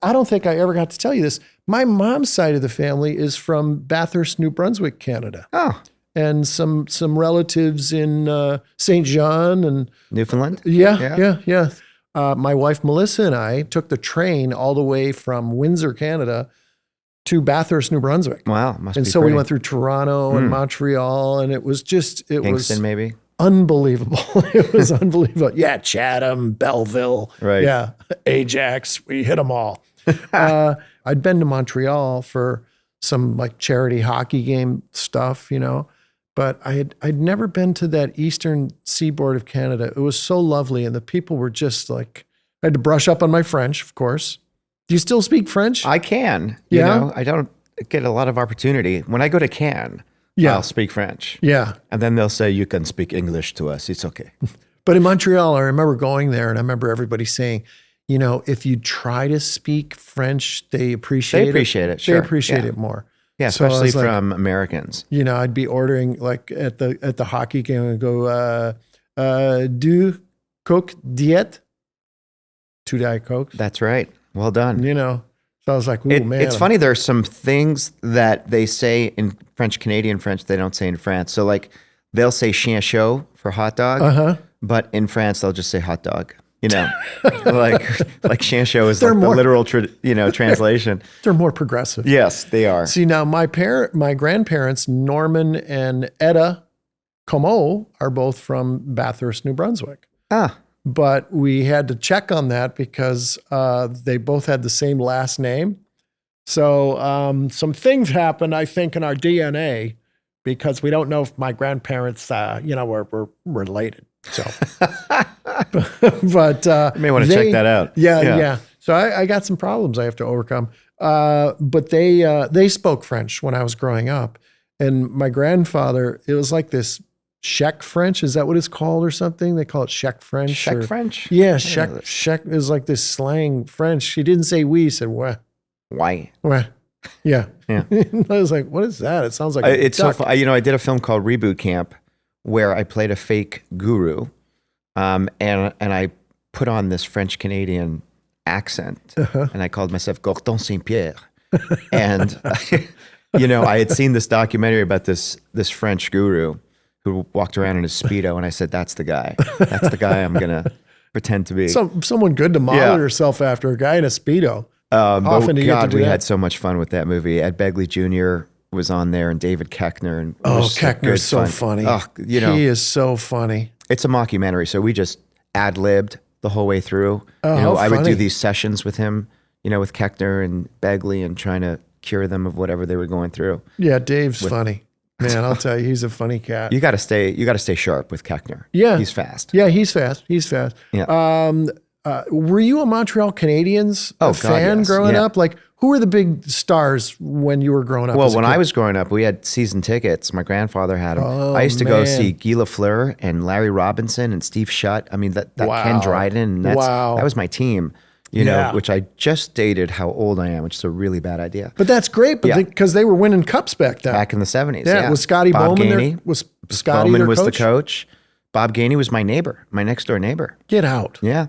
I don't think I ever got to tell you this. My mom's side of the family is from Bathurst, New Brunswick, Canada. Oh, And some relatives in St. John and Newfoundland? Yeah. My wife, Melissa, and I took the train all the way from Windsor, Canada to Bathurst, New Brunswick. Wow. Must And be so pretty. we went through Toronto and Montreal, and it was Kingston, maybe? unbelievable. It was unbelievable. Yeah, Chatham, Belleville. Right. Yeah, Ajax. We hit them all. I'd been to Montreal for some like charity hockey game stuff, but I'd never been to that eastern seaboard of Canada. It was so lovely, and the people were just like, I had to brush up on my French, of course. Do you still speak French? I can. Yeah? I don't get a lot of opportunity. When I go to Cannes, Yeah. I'll speak French. Yeah. And then they'll say, you can speak English to us. It's okay. But in Montreal, I remember going there, and I remember everybody saying, if you try to speak French, they appreciate it. They appreciate it, sure. They appreciate Yeah. it more. Yeah, So I especially was like, from Americans. I'd be ordering like at the hockey game and go, du Coke Diet, 2 Diet Cokes. That's right. Well done. So I was like, ooh, man. It's funny. There's some things that they say in French, Canadian French, they don't say in France. So like they'll say chien chaud for hot dog, but in France, they'll just say hot dog. Like chien chaud is like the literal, translation. They're more progressive. Yes, they are. See, now my grandparents, Norman and Etta Comeau, are both from Bathurst, New Brunswick. Ah, But we had to check on that because they both had the same last name. So some things happened, I think, in our DNA because we don't know if my grandparents, were related. So, but you may want to check that out. Yeah. So I got some problems I have to overcome. But they spoke French when I was growing up, and my grandfather, it was like this Czech French. Is that what it's called or something? They call it Czech French. Czech French? Yeah, Czech is like this slang French. He didn't say we, he said "ouais." Why? Ouais. Yeah. Yeah. I was like, what is that? It sounds like It's so fun. I did a film called Reboot Camp where I played a fake guru, and I put on this French Canadian accent, and I called myself Gordon Saint Pierre, and I had seen this documentary about this French guru who walked around in his Speedo, and I said, that's the guy. That's the guy I'm gonna pretend to be. Someone good to model yourself after, a guy in a Speedo. Often we had so much fun with that movie. Ed Begley Jr. was on there, and David Koechner. And Koechner's so funny. Oh, he is so funny. It's a mockumentary, so we just ad-libbed the whole way through. I would do these sessions with him, with Koechner and Begley, and trying to cure them of whatever they were going through. Yeah, Dave's funny. Man, I'll tell you, he's a funny cat. You got to stay sharp with Koechner. Yeah, he's fast. Yeah, he's fast. Yeah. Were you a Montreal Canadiens fan growing up? Like, who were the big stars when you were growing up? Well, when I was growing up, we had season tickets. My grandfather had them. I used to go see Guy Lafleur and Larry Robinson and Steve Shutt. I mean, that Ken Dryden. That was my team. Which I just dated how old I am, which is a really bad idea. But that's great, because they were winning cups back then. Back in the 70s. Yeah, was Scotty Bob Bowman Gainey. there? Was Scotty Bowman their was coach? the coach. Bob Gainey was my neighbor, my next door neighbor. Get out. Yeah.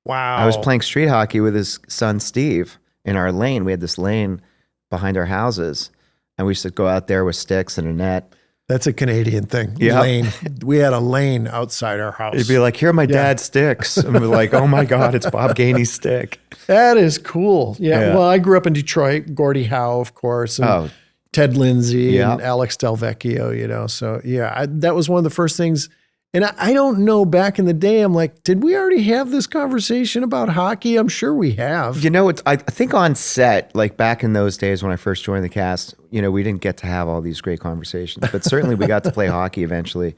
Wow. I was playing street hockey with his son, Steve, in our lane. We had this lane behind our houses, and we used to go out there with sticks and a net. That's a Canadian thing. Yeah. Lane. We had a lane outside our house. You'd be like, here are my dad's sticks. And we're like, oh my God, it's Bob Gainey's stick. That is cool. Yeah. Well, I grew up in Detroit, Gordie Howe, of course, and Ted Lindsay and Alex Delvecchio, So that was one of the first things. And I don't know, back in the day, I'm like, did we already have this conversation about hockey? I'm sure we have. I think on set, like back in those days when I first joined the cast, we didn't get to have all these great conversations, but certainly we got to play hockey eventually.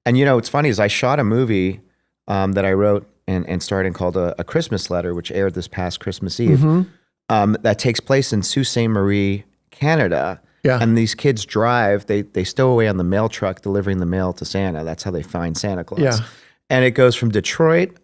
And what's funny is I shot a movie that I wrote and starred in called A Christmas Letter, which aired this past Christmas Eve, that takes place in Sault Ste. Marie, Canada. Yeah. And these kids drive, they stow away on the mail truck delivering the mail to Santa. That's how they find Santa Claus. Yeah. And it goes from Detroit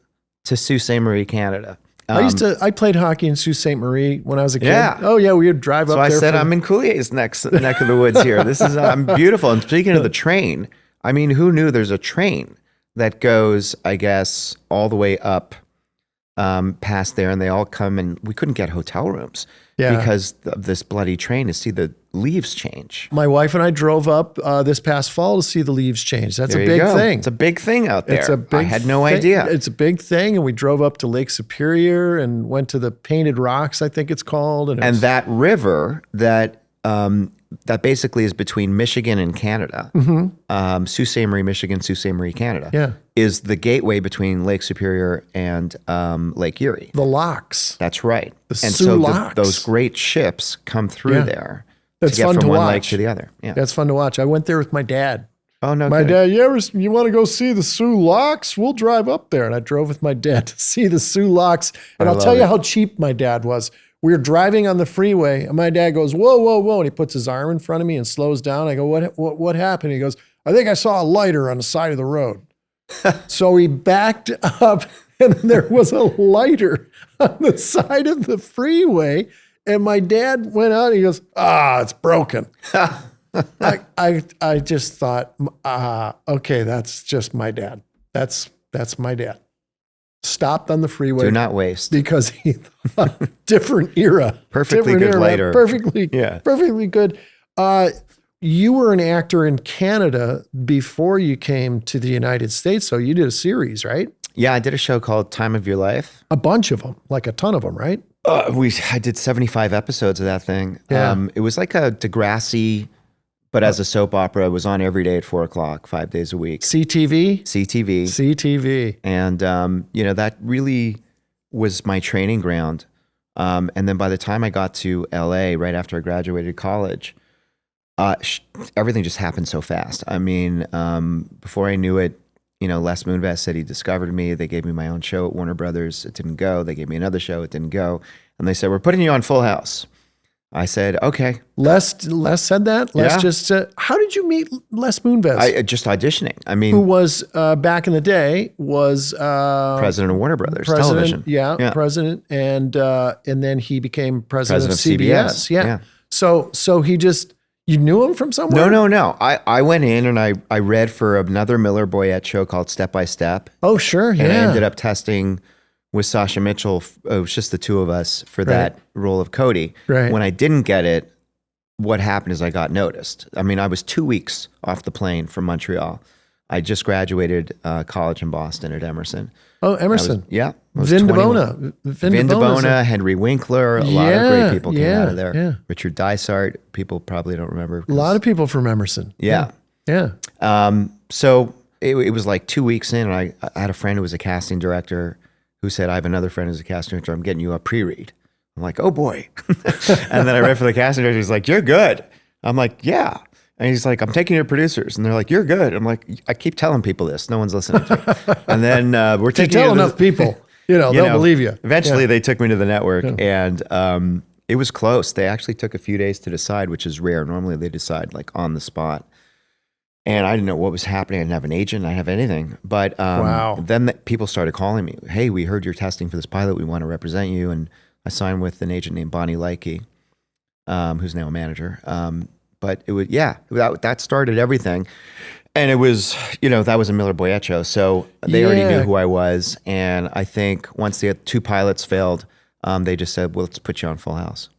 to Sault Ste. Marie, Canada. I played hockey in Sault Ste. Marie when I was a kid. Yeah. Oh yeah, we would drive up there. So I said, I'm in Coulier's neck of the woods here. This is beautiful. And speaking of the train, I mean, who knew there's a train that goes, I guess, all the way up past there, and they all come, and we couldn't get hotel rooms Yeah. because of this bloody train to see the leaves change. My wife and I drove up this past fall to see the leaves change. That's There a you big go. thing. It's a big thing out there. It's a big I had no thing. idea. It's a big thing. And we drove up to Lake Superior and went to the Painted Rocks, I think it's called. And, And that river that basically is between Michigan and Canada, Sault Ste. Marie, Michigan, Sault Ste. Marie, Canada, Yeah. is the gateway between Lake Superior and Lake Erie. the locks. That's right. The And Soo so Locks. those great ships come through Yeah. there That's to get fun from to one watch. lake to the other. Yeah. That's fun to watch. I went there with my dad. Oh, no My kidding. dad, you want to go see the Soo Locks? We'll drive up there. And I drove with my dad to see the Soo Locks. And I'll love tell you it. how cheap my dad was. We were driving on the freeway, and my dad goes, "Whoa, whoa, whoa!" And he puts his arm in front of me and slows down. I go, "What happened?" He goes, "I think I saw a lighter on the side of the road." So he backed up, and there was a lighter on the side of the freeway. And my dad went out. And he goes, "It's broken." I just thought, okay, that's just my dad. That's my dad. Stopped on the freeway Do not waste. because he thought different era, Perfectly different good lighter. perfectly good. You were an actor in Canada before you came to the United States, so you did a series, right? Yeah, I did a show called Time of Your Life. A bunch of them, like a ton of them, right? I did 75 episodes of that thing. Yeah. It was like a Degrassi, but as a soap opera. It was on every day at 4:00, 5 days a week. CTV, CTV. CTV. And, that really was my training ground. And then by the time I got to LA, right after I graduated college, everything just happened so fast. I mean, before I knew it, Les Moonves said he discovered me. They gave me my own show at Warner Brothers. It didn't go. They gave me another show. It didn't go. And they said, "We're putting you on Full House." I said, "Okay." Les said that. Les Yeah. just said, how did you meet Les Moonves? Just auditioning. I mean, who was back in the day was president of Warner Brothers president, Television. yeah, president, and then he became president of CBS. CBS. Yeah. Yeah. So he just, you knew him from somewhere? No. I went in and I read for another Miller Boyette show called Step by Step. Oh, sure. Yeah. And I ended up testing with Sasha Mitchell. It was just the two of us for that role of Cody. Right. When I didn't get it, what happened is I got noticed. I mean, I was 2 weeks off the plane from Montreal. I just graduated college in Boston at Emerson. Oh, Emerson. I was Vin 21. DeBona. Vin DeBona, Henry Winkler, a lot of great people came out of there. Yeah. Richard Dysart, people probably don't remember. A lot of people from Emerson. Yeah. Yeah. So it was like 2 weeks in, and I had a friend who was a casting director who said, "I have another friend who's a casting director. I'm getting you a pre-read." I'm like, "Oh boy." And then I read for the casting director. He's like, "You're good." I'm like, "Yeah." And he's like, "I'm taking your producers." And they're like, "You're good." I'm like, "I keep telling people this. No one's listening to me." And then we're You taking tell you to enough people, they'll believe you. Eventually they took me to the network, and it was close. They actually took a few days to decide, which is rare. Normally they decide like on the spot. And I didn't know what was happening. I didn't have an agent. I didn't have anything. But Wow. then people started calling me. "Hey, we heard you're testing for this pilot. We want to represent you." And I signed with an agent named Bonnie Likey, who's now a manager. But it was, that started everything. And it was, that was a Miller Boyette show. So they already knew who I was. And I think once the two pilots failed, they just said, "Well, let's put you on Full House."